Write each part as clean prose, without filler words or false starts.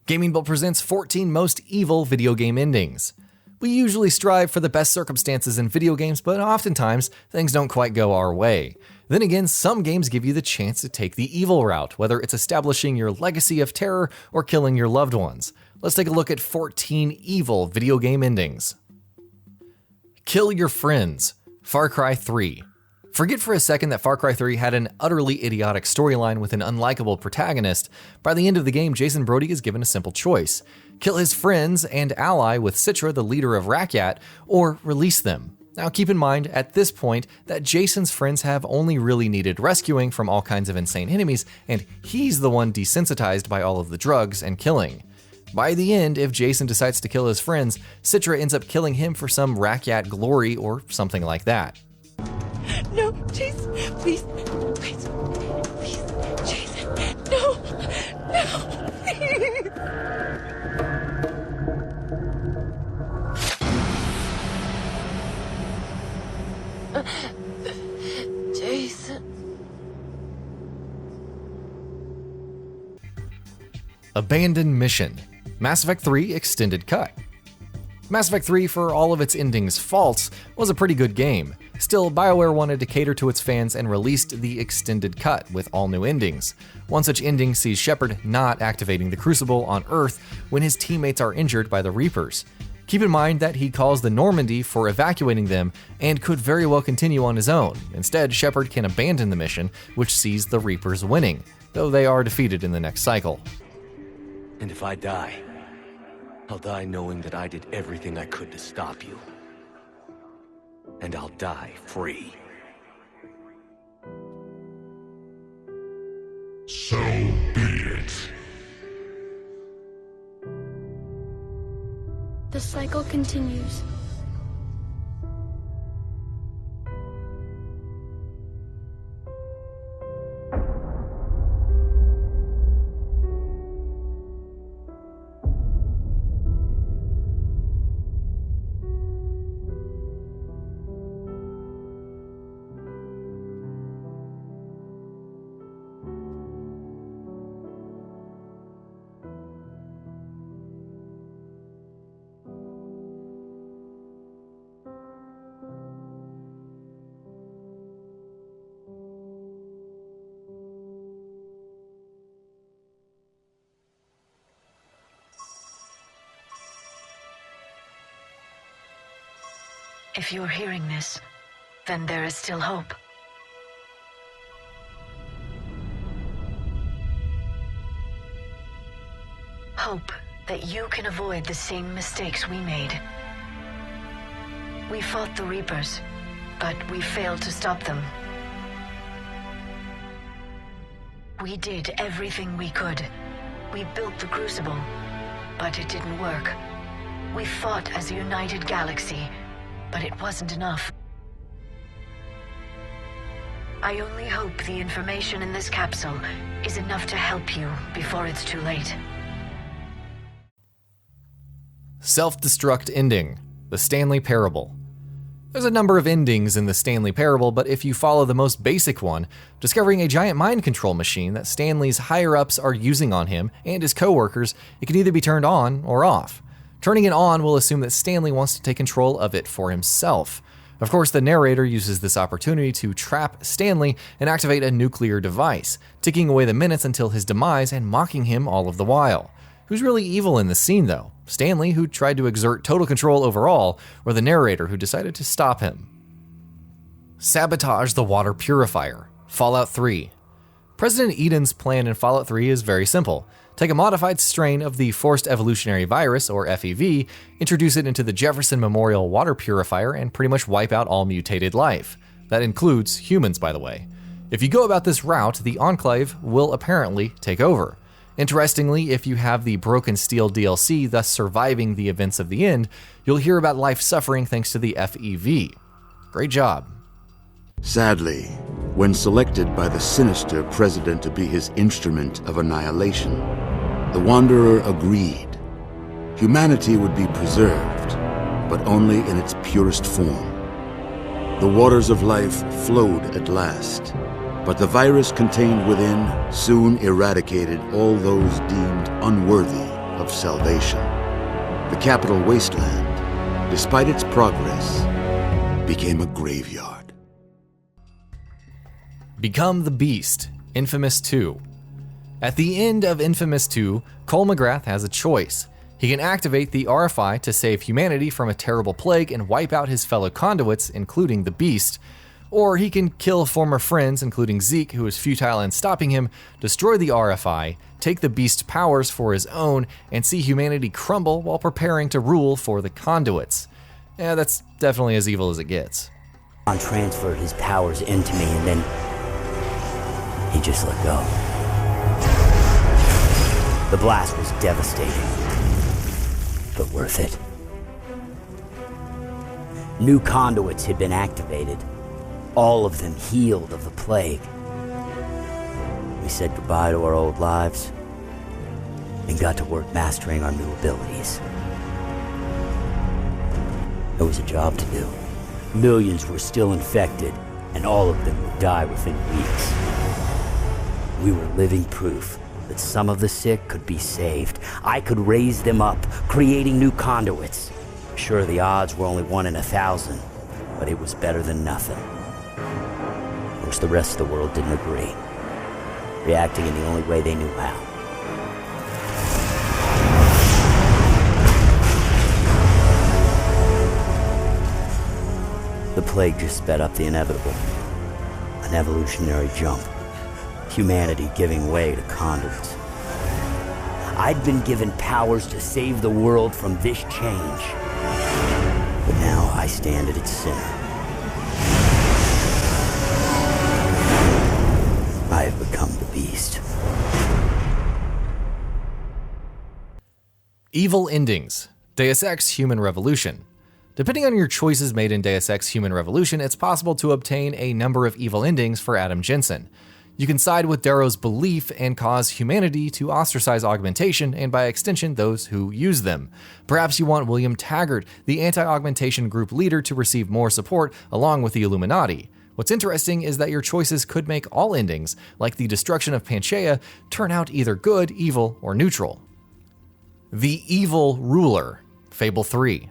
GamingBolt presents 14 most evil video game endings. We usually strive for the best circumstances in video games, but oftentimes things don't quite go our way. Then again, some games give you the chance to take the evil route, whether it's establishing your legacy of terror or killing your loved ones. Let's take a look at 14 evil video game endings. Kill your friends. Far Cry 3. Forget for a second that Far Cry 3 had an utterly idiotic storyline with an unlikable protagonist. By the end of the game, Jason Brody is given a simple choice: kill his friends and ally with Citra, the leader of Rakyat, or release them. Now keep in mind at this point that Jason's friends have only really needed rescuing from all kinds of insane enemies, and he's the one desensitized by all of the drugs and killing. By the end, if Jason decides to kill his friends, Citra ends up killing him for some Rakyat glory or something like that. No, Jason, please, please, please, Jason, no, please. Jason. Abandoned Mission. Mass Effect 3 Extended Cut. Mass Effect 3, for all of its ending's faults, was a pretty good game. Still, BioWare wanted to cater to its fans and released the Extended Cut with all new endings. One such ending sees Shepard not activating the Crucible on Earth when his teammates are injured by the Reapers. Keep in mind that he calls the Normandy for evacuating them and could very well continue on his own. Instead, Shepard can abandon the mission, which sees the Reapers winning, though they are defeated in the next cycle. And if I die, I'll die knowing that I did everything I could to stop you. And I'll die free. So be it. The cycle continues. If you're hearing this, then there is still hope. Hope that you can avoid the same mistakes we made. We fought the Reapers, but we failed to stop them. We did everything we could. We built the Crucible, but it didn't work. We fought as a united galaxy, but it wasn't enough. I only hope the information in this capsule is enough to help you before it's too late. Self-Destruct Ending. The Stanley Parable. There's a number of endings in the Stanley Parable, but if you follow the most basic one, discovering a giant mind control machine that Stanley's higher-ups are using on him and his co-workers, it can either be turned on or off. Turning it on will assume that Stanley wants to take control of it for himself. Of course, the narrator uses this opportunity to trap Stanley and activate a nuclear device, ticking away the minutes until his demise and mocking him all of the while. Who's really evil in this scene, though? Stanley, who tried to exert total control over all, or the narrator who decided to stop him? Sabotage the water purifier. Fallout 3. President Eden's plan in Fallout 3 is very simple. Take a modified strain of the Forced Evolutionary Virus, or FEV, introduce it into the Jefferson Memorial Water Purifier, and pretty much wipe out all mutated life. That includes humans, by the way. If you go about this route, the Enclave will apparently take over. Interestingly, if you have the Broken Steel DLC, thus surviving the events of the end, you'll hear about life suffering thanks to the FEV. Great job. Sadly, when selected by the sinister president to be his instrument of annihilation, the Wanderer agreed. Humanity would be preserved, but only in its purest form. The waters of life flowed at last, but the virus contained within soon eradicated all those deemed unworthy of salvation. The capital wasteland, despite its progress, became a graveyard. Become the Beast, Infamous 2. At the end of Infamous 2, Cole McGrath has a choice. He can activate the RFI to save humanity from a terrible plague and wipe out his fellow conduits, including the Beast, or he can kill former friends, including Zeke, who is futile in stopping him, destroy the RFI, take the Beast's powers for his own, and see humanity crumble while preparing to rule for the conduits. Yeah, that's definitely as evil as it gets. John transferred his powers into me, and then he just let go. The blast was devastating, but worth it. New conduits had been activated, all of them healed of the plague. We said goodbye to our old lives and got to work mastering our new abilities. There was a job to do. Millions were still infected, and all of them would die within weeks. We were living proof that some of the sick could be saved. I could raise them up, creating new conduits. Sure, the odds were only 1 in 1,000, but it was better than nothing. Of course, the rest of the world didn't agree, reacting in the only way they knew how. The plague just sped up the inevitable. An evolutionary jump. Humanity giving way to conduits. I'd been given powers to save the world from this change. But now I stand at its center. I have become the Beast. Evil Endings, Deus Ex Human Revolution. Depending on your choices made in Deus Ex Human Revolution, it's possible to obtain a number of evil endings for Adam Jensen. You can side with Darrow's belief and cause humanity to ostracize augmentation and by extension those who use them. Perhaps you want William Taggart, the anti-augmentation group leader, to receive more support along with the Illuminati. What's interesting is that your choices could make all endings, like the destruction of Panchaea, turn out either good, evil, or neutral. The Evil Ruler, Fable 3.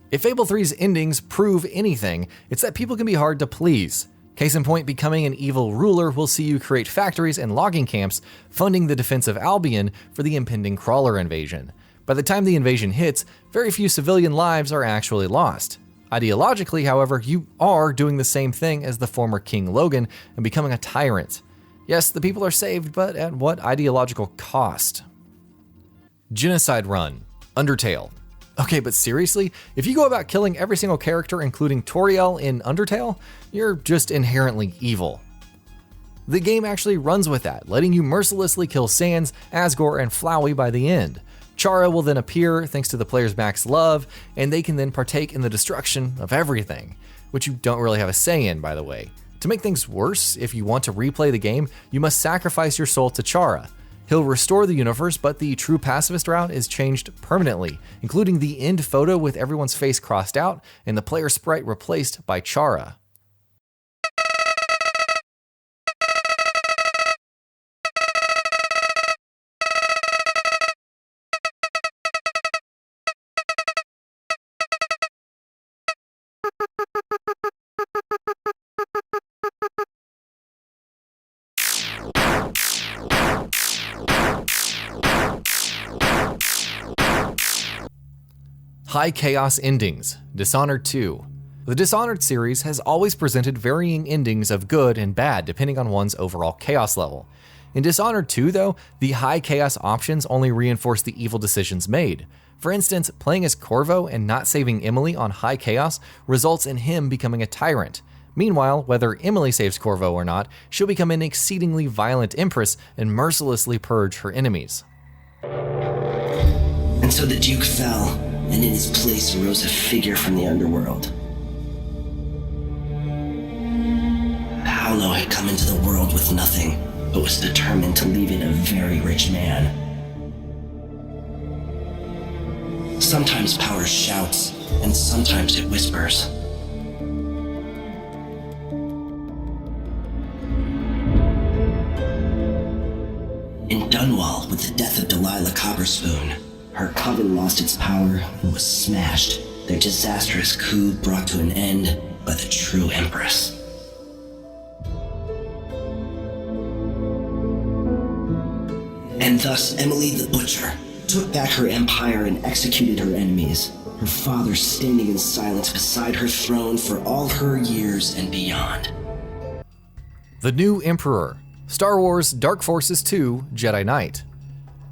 If Fable 3's endings prove anything, it's that people can be hard to please. Case in point, becoming an evil ruler will see you create factories and logging camps, funding the defense of Albion for the impending crawler invasion. By the time the invasion hits, very few civilian lives are actually lost. Ideologically, however, you are doing the same thing as the former King Logan and becoming a tyrant. Yes, the people are saved, but at what ideological cost? Genocide Run, Undertale. Okay, but seriously, if you go about killing every single character, including Toriel in Undertale, you're just inherently evil. The game actually runs with that, letting you mercilessly kill Sans, Asgore, and Flowey by the end. Chara will then appear thanks to the player's max love, and they can then partake in the destruction of everything, which you don't really have a say in, by the way. To make things worse, if you want to replay the game, you must sacrifice your soul to Chara. He'll restore the universe, but the true pacifist route is changed permanently, including the end photo with everyone's face crossed out and the player sprite replaced by Chara. High Chaos Endings, Dishonored 2. The Dishonored series has always presented varying endings of good and bad depending on one's overall chaos level. In Dishonored 2, though, the high chaos options only reinforce the evil decisions made. For instance, playing as Corvo and not saving Emily on high chaos results in him becoming a tyrant. Meanwhile, whether Emily saves Corvo or not, she'll become an exceedingly violent empress and mercilessly purge her enemies. And so the Duke fell, and in his place arose a figure from the underworld. Paolo had come into the world with nothing, but was determined to leave it a very rich man. Sometimes power shouts, and sometimes it whispers. In Dunwall, with the death of Delilah Copperspoon, Her coven lost its power and was smashed. Their disastrous coup brought to an end by the true Empress. And thus Emily the Butcher took back her empire and executed her enemies, her father standing in silence beside her throne for all her years and beyond. The New Emperor, Star Wars Dark Forces 2 Jedi Knight.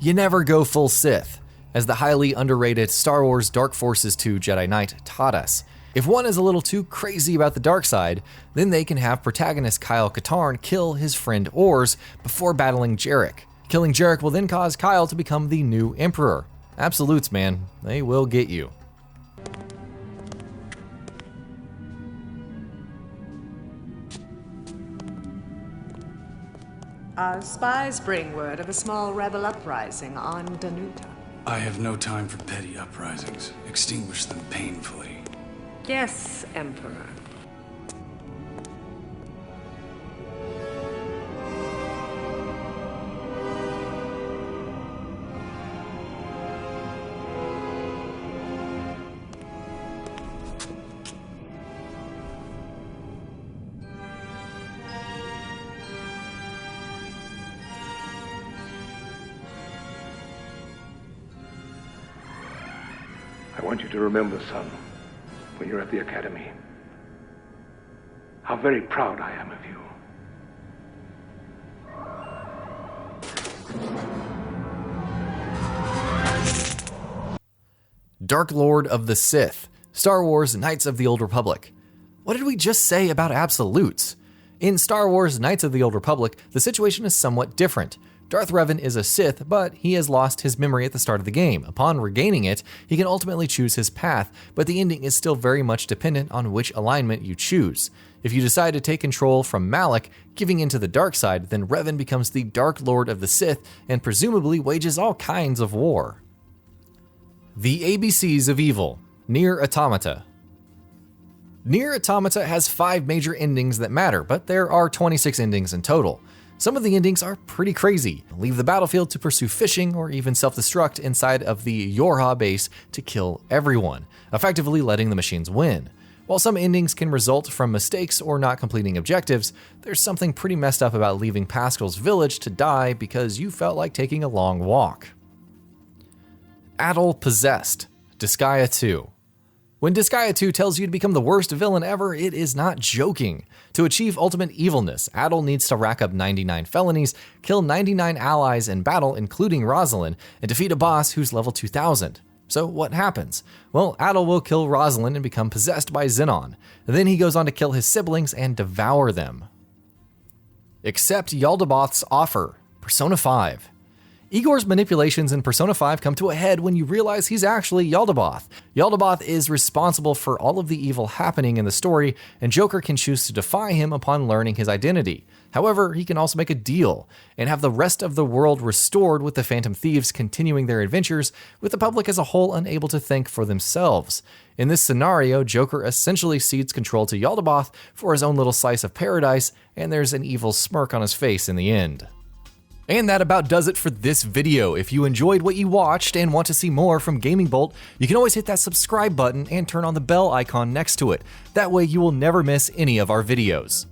You never go full Sith, as the highly underrated Star Wars Dark Forces 2 Jedi Knight taught us. If one is a little too crazy about the dark side, then they can have protagonist Kyle Katarn kill his friend Ors before battling Jarek. Killing Jarek will then cause Kyle to become the new Emperor. Absolutes, man. They will get you. Our spies bring word of a small rebel uprising on Danuta. I have no time for petty uprisings. Extinguish them painfully. Yes, Emperor. I want you to remember, son, when you're at the academy, how very proud I am of you. Dark Lord of the Sith, Star Wars Knights of the Old Republic. What did we just say about absolutes? In Star Wars Knights of the Old Republic, the situation is somewhat different. Darth Revan is a Sith, but he has lost his memory at the start of the game. Upon regaining it, he can ultimately choose his path, but the ending is still very much dependent on which alignment you choose. If you decide to take control from Malak, giving into the dark side, then Revan becomes the Dark Lord of the Sith and presumably wages all kinds of war. The ABCs of Evil, Nier Automata. Nier Automata has 5 major endings that matter, but there are 26 endings in total. Some of the endings are pretty crazy. Leave the battlefield to pursue fishing or even self-destruct inside of the Yorha base to kill everyone, effectively letting the machines win. While some endings can result from mistakes or not completing objectives, there's something pretty messed up about leaving Pascal's village to die because you felt like taking a long walk. ADELL Possessed, Disgaea 2. When Disgaea 2 tells you to become the worst villain ever, it is not joking. To achieve ultimate evilness, ADELL needs to rack up 99 felonies, kill 99 allies in battle, including Rosalind, and defeat a boss who's level 2000. So what happens? Well, ADELL will kill Rosalind and become possessed by Xenon. Then he goes on to kill his siblings and devour them. Accept Yaldabaoth's offer, Persona 5. Igor's manipulations in Persona 5 come to a head when you realize he's actually Yaldabaoth. Yaldabaoth is responsible for all of the evil happening in the story, and Joker can choose to defy him upon learning his identity. However, he can also make a deal and have the rest of the world restored, with the Phantom Thieves continuing their adventures, with the public as a whole unable to think for themselves. In this scenario, Joker essentially cedes control to Yaldabaoth for his own little slice of paradise, and there's an evil smirk on his face in the end. And that about does it for this video. If you enjoyed what you watched and want to see more from GamingBolt, you can always hit that subscribe button and turn on the bell icon next to it. That way you will never miss any of our videos.